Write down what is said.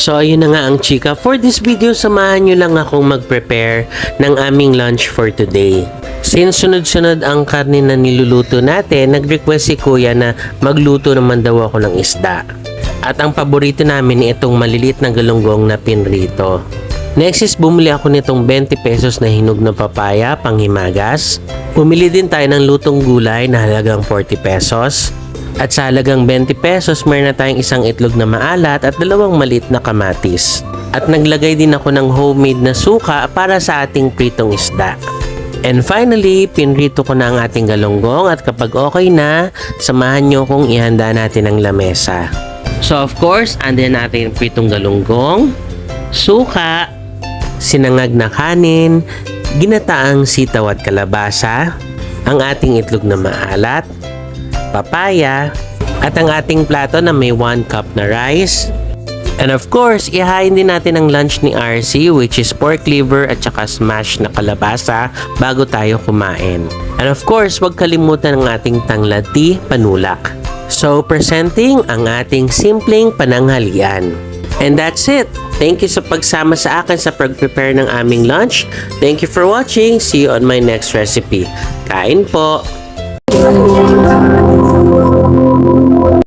So ayun na nga ang chika. For this video, samahan nyo lang akong mag-prepare ng aming lunch for today. Since sunod-sunod ang karne na niluluto natin, nag-request si Kuya na magluto naman daw ako ng isda. At ang paborito namin ay itong maliliit na galunggong na pinrito. Next is bumili ako nitong 20 pesos na hinog na papaya panghimagas. Pumili din tayo ng lutong gulay na halagang 40 pesos. At sa halagang 20 pesos, mayroon na tayong isang itlog na maalat at dalawang maliit na kamatis. At naglagay din ako ng homemade na suka para sa ating pritong isda. And finally, pinrito ko na ang ating galunggong at kapag okay na, samahan nyo kung ihanda natin ang lamesa. So of course, andyan natin yung pritong galunggong, suka, sinangag na kanin, ginataang sitaw at kalabasa, ang ating itlog na maalat, papaya, at ang ating plato na may 1 cup na rice. And of course, ihain din natin ang lunch ni RC, which is pork liver at saka smash na kalabasa bago tayo kumain. And of course, huwag kalimutan ang ating tanglad panulak. So, presenting ang ating simpleng pananghalian. And that's it. Thank you sa pagsama sa akin sa pag-prepare ng aming lunch. Thank you for watching. See you on my next recipe. Kain po!